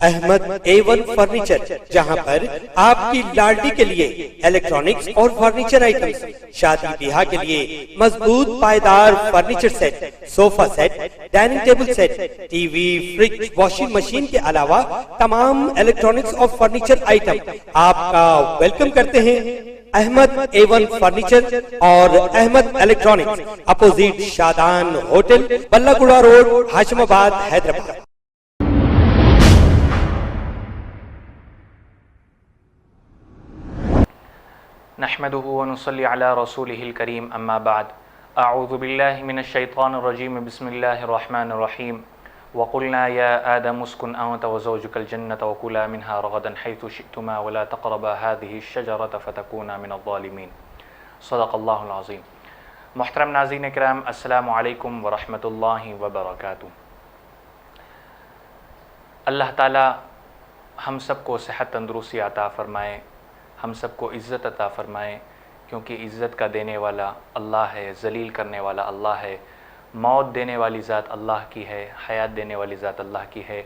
Ahmad A1 furniture, جہاں پر آپ کی لاڈلی کے لیے الیکٹرانکس اور فرنیچر آئٹمز، شادی بیاہ کے لیے مضبوط پائیدار فرنیچر سیٹ، صوفہ set, dining table set, T V, fridge, washing machine کے علاوہ تمام الیکٹرانکس اور فرنیچر آئٹم آپ کا ویلکم کرتے ہیں۔ احمد A1 فرنیچر اور Ahmed electronics, opposite Shadan hotel, بلہ گڑا روڈ، ہاشم آباد، حیدرآباد۔ نحمده ونصلي على رسوله الكريم اما بعد اعوذ بالله من الشيطان الرجيم بسم الله الرحمن الرحيم وقلنا يا آدم اسكن أنت وزوجك الجنة وكلا منها رغدا حيث شئتما ولا تقربا هذه الشجرة فتكونا من الظالمين صدق الله العظيم۔ محترم ناظرین کرام، السلام علیکم ورحمۃ اللہ وبرکاتہ۔ اللہ تعالی ہم سب کو صحت تندرستی عطا فرمائے، ہم سب کو عزت عطا فرمائے، کیونکہ عزت کا دینے والا اللہ ہے، ذلیل کرنے والا اللہ ہے، موت دینے والی ذات اللہ کی ہے، حیات دینے والی ذات اللہ کی ہے،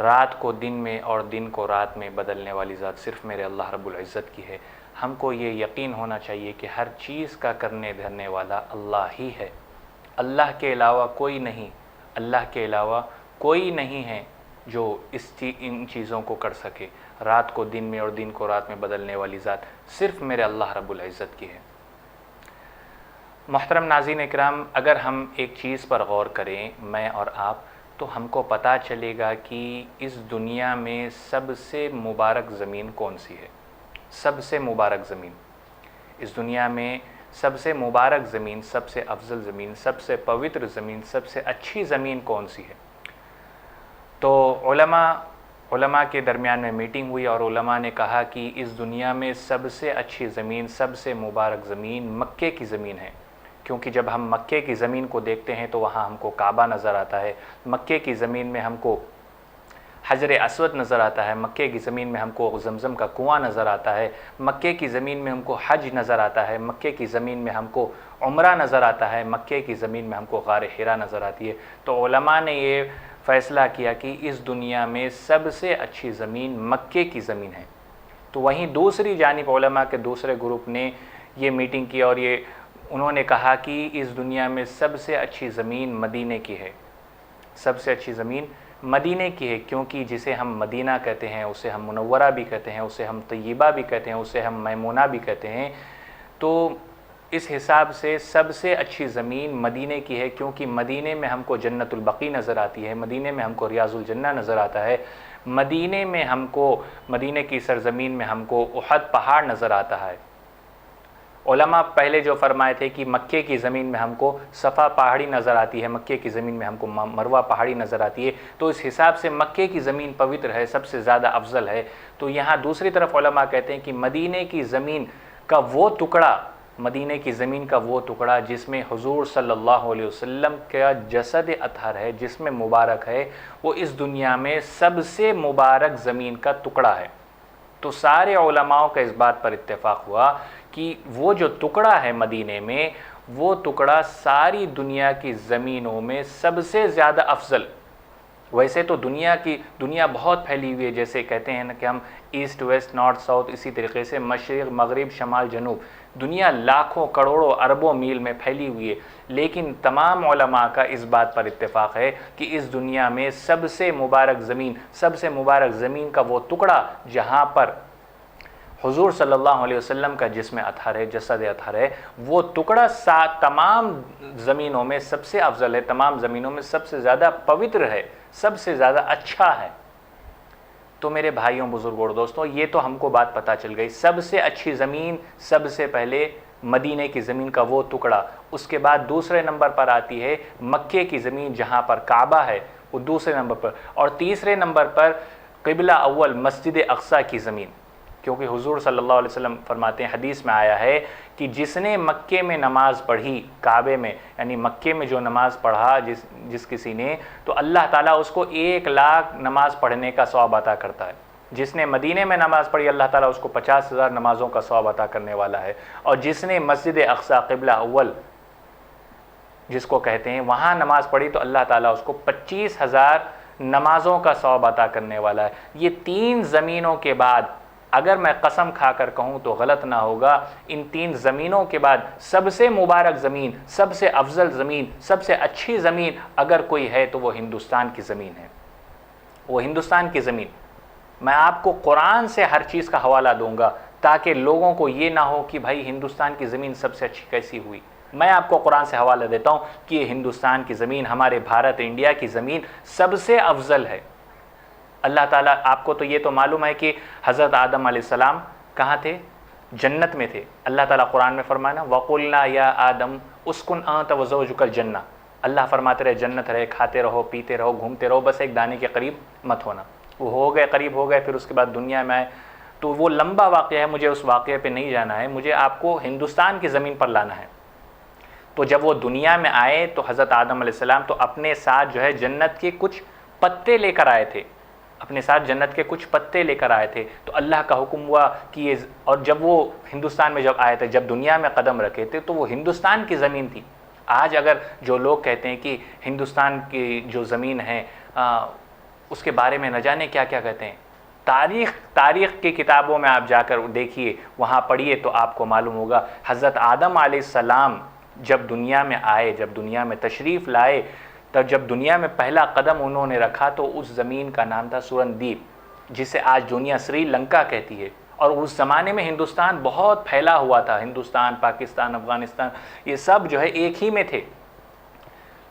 رات کو دن میں اور دن کو رات میں بدلنے والی ذات صرف میرے اللہ رب العزت کی ہے۔ ہم کو یہ یقین ہونا چاہیے کہ ہر چیز کا کرنے دھرنے والا اللہ ہی ہے، اللہ کے علاوہ کوئی نہیں، اللہ کے علاوہ کوئی نہیں ہے جو ان چیزوں کو کر سکے۔ رات کو دن میں اور دن کو رات میں بدلنے والی ذات صرف میرے اللہ رب العزت کی ہے۔ محترم ناظرین اکرام، اگر ہم ایک چیز پر غور کریں، میں اور آپ، تو ہم کو پتہ چلے گا کہ اس دنیا میں سب سے مبارک زمین کون سی ہے۔ سب سے مبارک زمین اس دنیا میں، سب سے مبارک زمین، سب سے افضل زمین، سب سے پوتر زمین، سب سے اچھی زمین کون سی ہے؟ تو علماء کے درمیان میں میٹنگ ہوئی اور علماء نے کہا کہ اس دنیا میں سب سے اچھی زمین، سب سے مبارک زمین مکے کی زمین ہے، کیونکہ جب ہم مکے کی زمین کو دیکھتے ہیں تو وہاں ہم کو کعبہ نظر آتا ہے، مکے کی زمین میں ہم کو حجر اسود نظر آتا ہے، مکے کی زمین میں ہم کو زمزم کا کنواں نظر آتا ہے، مکے کی زمین میں ہم کو حج نظر آتا ہے، مکے کی زمین میں ہم کو عمرہ نظر آتا ہے، مکے کی زمین میں ہم کو غار حرا نظر آتی ہے۔ تو علماء نے یہ فیصلہ کیا کہ اس دنیا میں سب سے اچھی زمین مکے کی زمین ہے۔ تو وہیں دوسری جانب علماء کے دوسرے گروپ نے یہ میٹنگ کی اور انہوں نے کہا کہ اس دنیا میں سب سے اچھی زمین مدینے کی ہے، سب سے اچھی زمین مدینے کی ہے، کیونکہ جسے ہم مدینہ کہتے ہیں، اسے ہم منورہ بھی کہتے ہیں، اسے ہم طیبہ بھی کہتے ہیں، اسے ہم میمونہ بھی کہتے ہیں۔ تو اس حساب سے سب سے اچھی زمین مدینے کی ہے، کیونکہ مدینے میں ہم کو جنت البقیع نظر آتی ہے، مدینے میں ہم کو ریاض الجنہ نظر آتا ہے، مدینے میں ہم کو، مدینے کی سرزمین میں ہم کو احد پہاڑ نظر آتا ہے۔ علماء پہلے جو فرمائے تھے کہ مکے کی زمین میں ہم کو صفا پہاڑی نظر آتی ہے، مکے کی زمین میں ہم کو مروہ پہاڑی نظر آتی ہے، تو اس حساب سے مکے کی زمین پوتر ہے، سب سے زیادہ افضل ہے۔ تو یہاں دوسری طرف علماء کہتے ہیں کہ مدینے کی زمین کا وہ ٹکڑا، مدینے کی زمین کا وہ ٹکڑا جس میں حضور صلی اللہ علیہ وسلم کا جسد اطہر ہے، جس میں مبارک ہے، وہ اس دنیا میں سب سے مبارک زمین کا ٹکڑا ہے۔ تو سارے علماء کا اس بات پر اتفاق ہوا کہ وہ جو ٹکڑا ہے مدینے میں، وہ ٹکڑا ساری دنیا کی زمینوں میں سب سے زیادہ افضل۔ ویسے تو دنیا بہت پھیلی ہوئی ہے، جیسے کہتے ہیں نا کہ ہم ایسٹ ویسٹ نارتھ ساؤتھ، اسی طریقے سے مشرق مغرب شمال جنوب، دنیا لاکھوں کروڑوں اربوں میل میں پھیلی ہوئی ہے، لیکن تمام علماء کا اس بات پر اتفاق ہے کہ اس دنیا میں سب سے مبارک زمین کا وہ ٹکڑا جہاں پر حضور صلی اللہ علیہ وسلم کا جسم اطہر ہے، جسد اطہر ہے، وہ ٹکڑا تمام زمینوں میں سب سے افضل ہے، تمام زمینوں میں سب سے زیادہ پوتر ہے، سب سے زیادہ اچھا ہے۔ تو میرے بھائیوں، بزرگوں اور دوستوں، یہ تو ہم کو بات پتہ چل گئی، سب سے اچھی زمین سب سے پہلے مدینے کی زمین کا وہ ٹکڑا، اس کے بعد دوسرے نمبر پر آتی ہے مکے کی زمین جہاں پر کعبہ ہے، وہ دوسرے نمبر پر، اور تیسرے نمبر پر قبلہ اول مسجد اقصیٰ کی زمین، کیونکہ حضور صلی اللہ علیہ وسلم فرماتے ہیں، حدیث میں آیا ہے کہ جس نے مکے میں نماز پڑھی، کعبے میں یعنی مکے میں جو نماز پڑھا جس کسی نے، تو اللہ تعالیٰ اس کو 1,00,000 نماز پڑھنے کا ثواب عطا کرتا ہے۔ جس نے مدینے میں نماز پڑھی، اللہ تعالیٰ اس کو 50,000 نمازوں کا ثواب عطا کرنے والا ہے، اور جس نے مسجد اقصیٰ قبلہ اول جس کو کہتے ہیں وہاں نماز پڑھی، تو اللہ تعالیٰ اس کو 25,000 نمازوں کا ثواب عطا کرنے والا ہے۔ یہ 3 زمینوں کے بعد اگر میں قسم کھا کر کہوں تو غلط نہ ہوگا، ان 3 زمینوں کے بعد سب سے مبارک زمین، سب سے افضل زمین، سب سے اچھی زمین اگر کوئی ہے تو وہ ہندوستان کی زمین ہے، وہ ہندوستان کی زمین۔ میں آپ کو قرآن سے ہر چیز کا حوالہ دوں گا تاکہ لوگوں کو یہ نہ ہو کہ بھائی ہندوستان کی زمین سب سے اچھی کیسی ہوئی۔ میں آپ کو قرآن سے حوالہ دیتا ہوں کہ یہ ہندوستان کی زمین، ہمارے بھارت انڈیا کی زمین سب سے افضل ہے۔ اللہ تعالیٰ، آپ کو تو یہ تو معلوم ہے کہ حضرت آدم علیہ السلام کہاں تھے؟ جنت میں تھے۔ اللہ تعالیٰ قرآن میں فرمانا وَقُلْنَا يَا آدَمْ اسْكُنْ أَنْتَ وَزَوْجُكَ الْجَنَّةَ، اللہ فرماتے رہے جنت رہے، کھاتے رہو، پیتے رہو، گھومتے رہو، بس ایک دانے کے قریب مت ہونا۔ وہ ہو گئے، قریب ہو گئے، پھر اس کے بعد دنیا میں آئے۔ تو وہ لمبا واقعہ ہے، مجھے اس واقعے پہ نہیں جانا ہے، مجھے آپ کو ہندوستان کی زمین پر لانا ہے۔ تو جب وہ دنیا میں آئے تو حضرت آدم علیہ السلام تو اپنے ساتھ جو ہے جنت کے کچھ پتے لے کر آئے تھے، اپنے ساتھ جنت کے کچھ پتے لے کر آئے تھے۔ تو اللہ کا حکم ہوا کہ یہ، اور جب وہ ہندوستان میں جب آئے تھے، جب دنیا میں قدم رکھے تھے تو وہ ہندوستان کی زمین تھی۔ آج اگر جو لوگ کہتے ہیں کہ ہندوستان کی جو زمین ہے اس کے بارے میں نہ جانے کیا کیا کہتے ہیں، تاریخ کی کتابوں میں آپ جا کر دیکھیے، وہاں پڑھیے تو آپ کو معلوم ہوگا حضرت آدم علیہ السلام جب دنیا میں آئے، جب دنیا میں تشریف لائے، تب جب دنیا میں پہلا قدم انہوں نے رکھا تو اس زمین کا نام تھا سورندیپ، جسے آج دنیا سری لنکا کہتی ہے۔ اور اس زمانے میں ہندوستان بہت پھیلا ہوا تھا، ہندوستان، پاکستان، افغانستان، یہ سب جو ہے ایک ہی میں تھے۔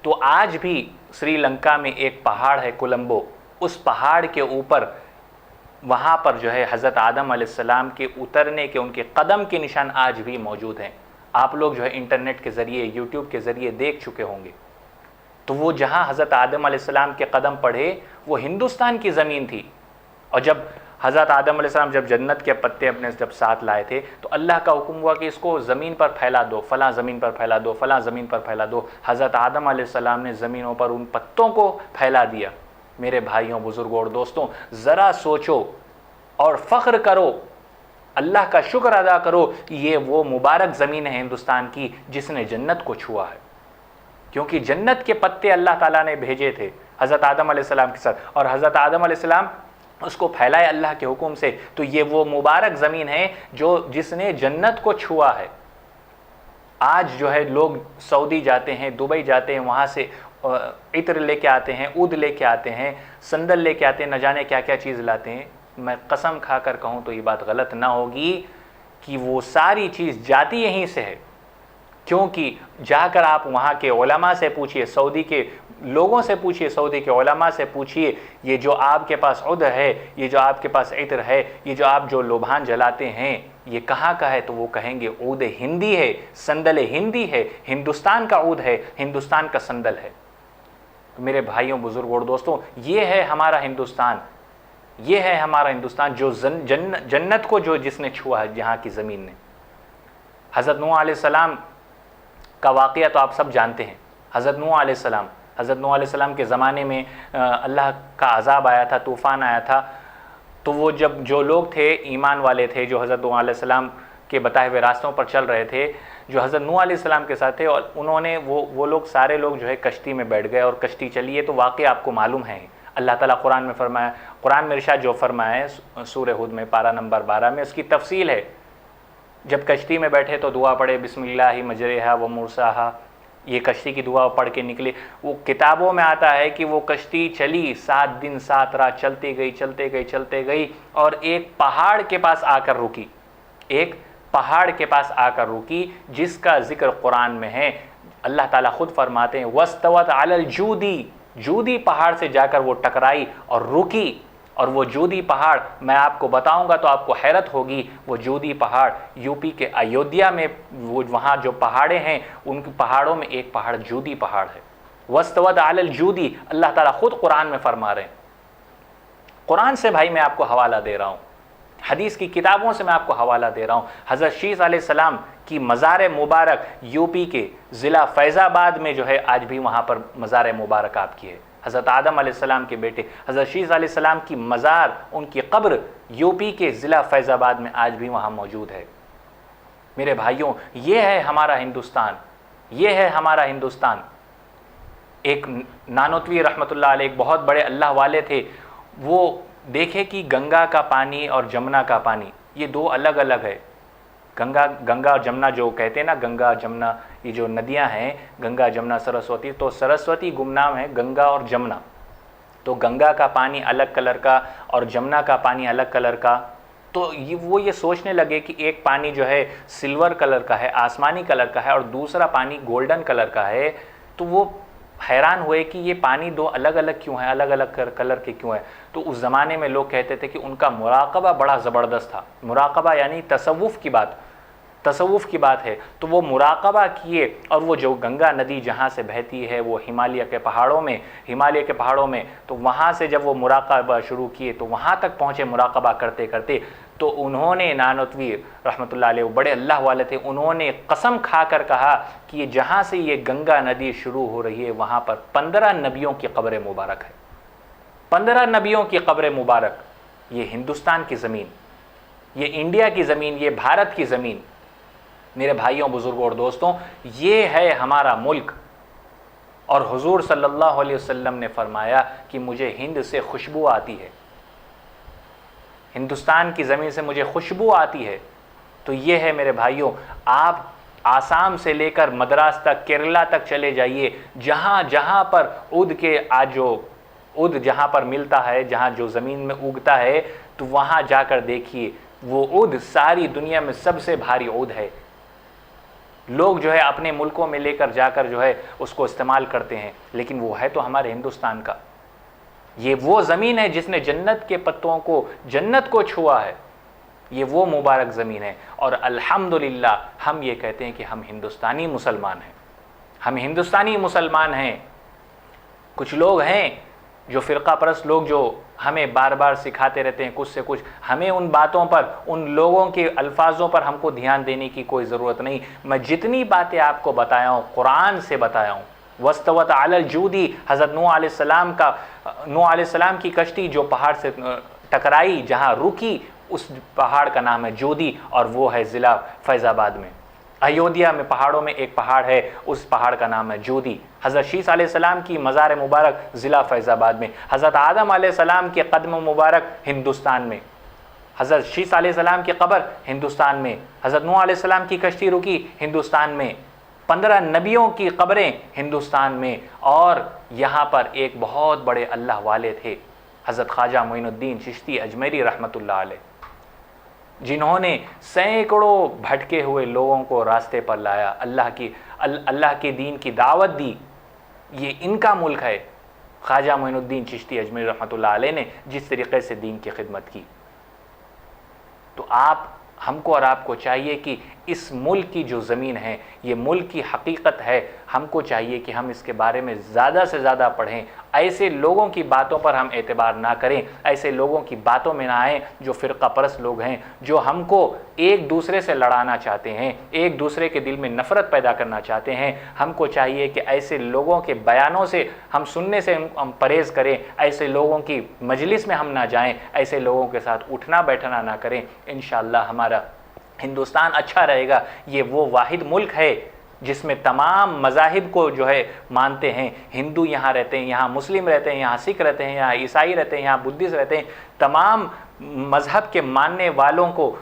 تو آج بھی سری لنکا میں ایک پہاڑ ہے کولمبو، اس پہاڑ کے اوپر وہاں پر جو ہے حضرت آدم علیہ السلام کے اترنے کے، ان کے قدم کے نشان آج بھی موجود ہیں۔ آپ لوگ جو ہے انٹرنیٹ کے ذریعے، یوٹیوب کے ذریعے دیکھ چکے ہوں گے۔ تو وہ جہاں حضرت آدم علیہ السلام کے قدم پڑے وہ ہندوستان کی زمین تھی۔ اور جب حضرت آدم علیہ السلام جب جنت کے پتے اپنے جب ساتھ لائے تھے تو اللہ کا حکم ہوا کہ اس کو زمین پر پھیلا دو، فلاں زمین پر پھیلا دو، فلاں زمین پر پھیلا دو۔ حضرت آدم علیہ السلام نے زمینوں پر ان پتوں کو پھیلا دیا۔ میرے بھائیوں، بزرگوں اور دوستوں، ذرا سوچو اور فخر کرو، اللہ کا شکر ادا کرو کہ یہ وہ مبارک زمین ہے ہندوستان کی جس نے جنت کو چھوا ہے، کیونکہ جنت کے پتے اللہ تعالیٰ نے بھیجے تھے حضرت آدم علیہ السلام کے ساتھ، اور حضرت آدم علیہ السلام اس کو پھیلائے اللہ کے حکم سے۔ تو یہ وہ مبارک زمین ہے جس نے جنت کو چھوا ہے۔ آج جو ہے لوگ سعودی جاتے ہیں، دبئی جاتے ہیں، وہاں سے عطر لے کے آتے ہیں، عود لے کے آتے ہیں، سندل لے کے آتے ہیں، نہ جانے کیا کیا چیز لاتے ہیں۔ میں قسم کھا کر کہوں تو یہ بات غلط نہ ہوگی کہ وہ ساری چیز جاتی یہیں سے ہے، کیونکہ جا کر آپ وہاں کے علماء سے پوچھئے، سعودی کے لوگوں سے پوچھئے، سعودی کے علماء سے پوچھئے، یہ جو آپ کے پاس عود ہے، یہ جو آپ کے پاس عطر ہے، یہ جو آپ جو لوبھان جلاتے ہیں، یہ کہاں کا ہے؟ تو وہ کہیں گے عود ہندی ہے، سندل ہندی ہے، ہندوستان کا عود ہے، ہندوستان کا سندل ہے۔ میرے بھائیوں، بزرگوں اور دوستوں، یہ ہے ہمارا ہندوستان، یہ ہے ہمارا ہندوستان جو جنت کو جس نے چھوا ہے جہاں کی زمین نے۔ حضرت نوح علیہ السلام کا واقعہ تو آپ سب جانتے ہیں۔ حضرت نوح علیہ السلام کے زمانے میں اللہ کا عذاب آیا تھا، طوفان آیا تھا۔ تو وہ جب جو لوگ تھے ایمان والے تھے، جو حضرت نوح علیہ السلام کے بتائے ہوئے راستوں پر چل رہے تھے، جو حضرت نوح علیہ السلام کے ساتھ تھے، اور انہوں نے وہ لوگ سارے لوگ جو ہے کشتی میں بیٹھ گئے اور کشتی چلی ہے۔ تو واقعہ آپ کو معلوم ہے، اللہ تعالیٰ قرآن میں فرمایا، قرآن میں ارشاد جو فرمایا ہے سورہ ہود میں پارہ نمبر 12 میں، اس کی تفصیل ہے۔ جب کشتی میں بیٹھے تو دعا پڑھے، بسم اللہ مجریہا و مرساہا، یہ کشتی کی دعا پڑھ کے نکلے۔ وہ کتابوں میں آتا ہے کہ وہ کشتی چلی 7 دن 7 رات، چلتے گئی اور ایک پہاڑ کے پاس آ کر رکی، ایک پہاڑ کے پاس آ کر رکی، جس کا ذکر قرآن میں ہے۔ اللہ تعالیٰ خود فرماتے ہیں وَاسْتَوَتْ عَلَى الْجُودِ، جودی پہاڑ سے جا کر وہ ٹکرائی اور رکی۔ اور وہ جودی پہاڑ میں آپ کو بتاؤں گا تو آپ کو حیرت ہوگی، وہ جودی پہاڑ یو پی کے ایودھیا میں، وہاں جو پہاڑیں ہیں ان کے پہاڑوں میں ایک پہاڑ جودی پہاڑ ہے۔ وَاسْتَوَتْ عَلَى الْجُودِ، اللہ تعالیٰ خود قرآن میں فرما رہے ہیں۔ قرآن سے بھائی میں آپ کو حوالہ دے رہا ہوں، حدیث کی کتابوں سے میں آپ کو حوالہ دے رہا ہوں۔ حضرت شیس علیہ السلام کی مزار مبارک یو پی کے ضلع فیض آباد میں جو ہے آج بھی وہاں پر مزار مبارک آپ کی ہے۔ حضرت آدم علیہ السلام کے بیٹے حضرت شیس علیہ السلام کی مزار، ان کی قبر یو پی کے ضلع فیض آباد میں آج بھی وہاں موجود ہے۔ میرے بھائیوں، یہ ہے ہمارا ہندوستان، یہ ہے ہمارا ہندوستان۔ ایک نانوتوی رحمۃ اللہ علیہ ایک بہت بڑے اللہ والے تھے، وہ دیکھے کہ گنگا کا پانی اور جمنا کا پانی یہ دو الگ الگ ہے. گنگا اور جمنا جو کہتے ہیں نا، گنگا جمنا یہ جو ندیاں ہیں، گنگا جمنا سرسوتی، تو سرسوتی گمنام ہے گنگا اور جمنا. تو گنگا کا پانی الگ کلر کا اور جمنا کا پانی الگ کلر کا. تو وہ یہ سوچنے لگے کہ ایک پانی جو ہے سلور کلر کا ہے، آسمانی کلر کا ہے، اور دوسرا پانی گولڈن کلر کا ہے. تو وہ حیران ہوئے کہ یہ پانی دو الگ الگ کیوں ہیں، الگ الگ کلر کے کیوں ہیں. تو اس زمانے میں لوگ کہتے تھے کہ ان کا مراقبہ بڑا زبردست تھا. مراقبہ یعنی تصوف کی بات ہے. تو وہ مراقبہ کیے، اور وہ جو گنگا ندی جہاں سے بہتی ہے وہ ہمالیہ کے پہاڑوں میں، تو وہاں سے جب وہ مراقبہ شروع کیے تو وہاں تک پہنچے مراقبہ کرتے کرتے. تو انہوں نے نانوتوی رحمۃ اللہ علیہ وہ بڑے اللہ والے تھے، انہوں نے قسم کھا کر کہا کہ یہ جہاں سے یہ گنگا ندی شروع ہو رہی ہے وہاں پر 15 نبیوں کی قبر مبارک ہے. 15 نبیوں کی قبر مبارک. یہ ہندوستان کی زمین، یہ انڈیا کی زمین، یہ بھارت کی زمین. میرے بھائیوں، بزرگوں اور دوستوں، یہ ہے ہمارا ملک. اور حضور صلی اللہ علیہ وسلم نے فرمایا کہ مجھے ہند سے خوشبو آتی ہے، ہندوستان کی زمین سے مجھے خوشبو آتی ہے. تو یہ ہے میرے بھائیوں، آپ آسام سے لے کر مدراس تک، کیرلا تک چلے جائیے، جہاں جہاں پر اود جہاں پر ملتا ہے، جہاں جو زمین میں اگتا ہے، تو وہاں جا کر دیکھیے وہ اود ساری دنیا میں سب سے بھاری اود ہے. لوگ جو ہے اپنے ملکوں میں لے کر جا کر جو ہے اس کو استعمال کرتے ہیں، لیکن وہ ہے تو ہمارے ہندوستان کا. یہ وہ زمین ہے جس نے جنت کے پتوں کو، جنت کو چھوا ہے. یہ وہ مبارک زمین ہے. اور الحمدللہ ہم یہ کہتے ہیں کہ ہم ہندوستانی مسلمان ہیں. کچھ لوگ ہیں جو فرقہ پرست لوگ جو ہمیں بار بار سکھاتے رہتے ہیں کچھ سے کچھ. ہمیں ان باتوں پر، ان لوگوں کے الفاظوں پر ہم کو دھیان دینے کی کوئی ضرورت نہیں. میں جتنی باتیں آپ کو بتایا ہوں قرآن سے بتایا ہوں. وَاسْتَوَتْ عَلَى الْجُودِ، حضرت نوح علیہ السلام کی کشتی جو پہاڑ سے ٹکرائی، جہاں رکی، اس پہاڑ کا نام ہے جودی، اور وہ ہے ضلع فیض آباد میں. ایودھیا میں پہاڑوں میں ایک پہاڑ ہے، اس پہاڑ کا نام ہے جودی. حضرت شیس علیہ السلام کی مزار مبارک ضلع فیض آباد میں. حضرت آدم علیہ السلام کے قدم مبارک ہندوستان میں. حضرت شیس علیہ السلام کی قبر ہندوستان میں. حضرت نوح علیہ السلام کی کشتی رکی ہندوستان میں. 15 نبیوں کی قبریں ہندوستان میں. اور یہاں پر ایک بہت بڑے اللہ والے تھے، حضرت خواجہ معین الدین چشتی اجمیری رحمۃ اللہ علیہ، جنہوں نے سینکڑوں بھٹکے ہوئے لوگوں کو راستے پر لایا، اللہ کے دین کی دعوت دی. یہ ان کا ملک ہے. خواجہ معین الدین چشتی اجمیری رحمۃ اللہ علیہ نے جس طریقے سے دین کی خدمت کی. تو ہم کو اور آپ کو چاہیے کہ اس ملک کی جو زمین ہے، یہ ملک کی حقیقت ہے. ہم کو چاہیے کہ ہم اس کے بارے میں زیادہ سے زیادہ پڑھیں. ایسے لوگوں کی باتوں پر ہم اعتبار نہ کریں، ایسے لوگوں کی باتوں میں نہ آئیں جو فرقہ پرست لوگ ہیں، جو ہم کو ایک دوسرے سے لڑانا چاہتے ہیں، ایک دوسرے کے دل میں نفرت پیدا کرنا چاہتے ہیں. ہم کو چاہیے کہ ایسے لوگوں کے بیانوں سے ہم سننے سے ہم پرہیز کریں، ایسے لوگوں کی مجلس میں ہم نہ جائیں، ایسے لوگوں کے ساتھ اٹھنا بیٹھنا نہ کریں. انشاءاللہ ہمارا ہندوستان اچھا رہے گا. یہ وہ واحد ملک ہے جس میں تمام مذاہب کو جو ہے مانتے ہیں. ہندو یہاں رہتے ہیں، یہاں مسلم رہتے ہیں، یہاں سکھ رہتے ہیں، یہاں عیسائی رہتے ہیں، یہاں بدھسٹ رہتے ہیں. تمام مذہب کے ماننے والوں کو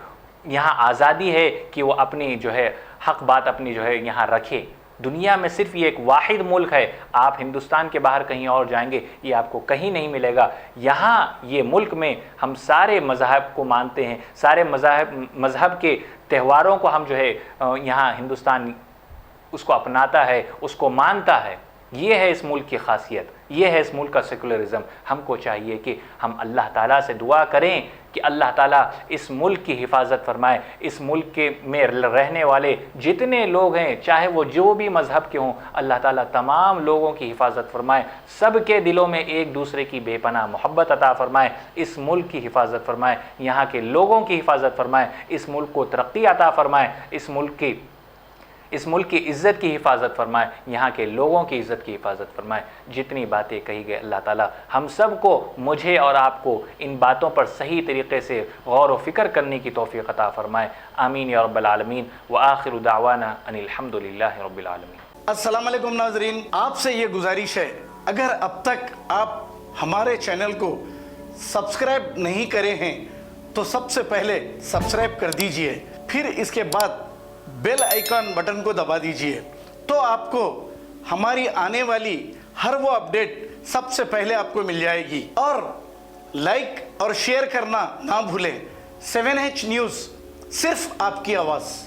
یہاں آزادی ہے کہ وہ اپنی جو ہے حق بات اپنی جو ہے یہاں رکھے. دنیا میں صرف یہ ایک واحد ملک ہے. آپ ہندوستان کے باہر کہیں اور جائیں گے یہ آپ کو کہیں نہیں ملے گا. یہاں یہ ملک میں ہم سارے مذاہب کو مانتے ہیں، سارے مذہب کے تہواروں کو ہم جو ہے یہاں ہندوستان اس کو اپناتا ہے، اس کو مانتا ہے. یہ ہے اس ملک کی خاصیت، یہ ہے اس ملک کا سیکولرزم. ہم کو چاہیے کہ ہم اللہ تعالیٰ سے دعا کریں کہ اللہ تعالیٰ اس ملک کی حفاظت فرمائے. اس ملک کے میں رہنے والے جتنے لوگ ہیں، چاہے وہ جو بھی مذہب کے ہوں، اللہ تعالیٰ تمام لوگوں کی حفاظت فرمائے. سب کے دلوں میں ایک دوسرے کی بے پناہ محبت عطا فرمائے. اس ملک کی حفاظت فرمائے، یہاں کے لوگوں کی حفاظت فرمائے. اس ملک کو ترقی عطا فرمائے. اس ملک کی عزت کی حفاظت فرمائے، یہاں کے لوگوں کی عزت کی حفاظت فرمائے. جتنی باتیں کہی گئی اللہ تعالیٰ ہم سب کو، مجھے اور آپ کو، ان باتوں پر صحیح طریقے سے غور و فکر کرنے کی توفیق عطا فرمائے. آمین یا رب العالمین. وآخر دعوانا ان الحمد للہ رب العالمین. السلام علیکم ناظرین، آپ سے یہ گزارش ہے، اگر اب تک آپ ہمارے چینل کو سبسکرائب نہیں کرے ہیں تو سب سے پہلے سبسکرائب کر دیجئے، پھر اس کے بعد بیل آئیکن بٹن کو دبا دیجئے، تو آپ کو ہماری آنے والی ہر وہ اپڈیٹ سب سے پہلے آپ کو مل جائے گی۔ اور لائک اور شیئر کرنا نہ بھولیں۔ 7H نیوز، صرف آپ کی آواز۔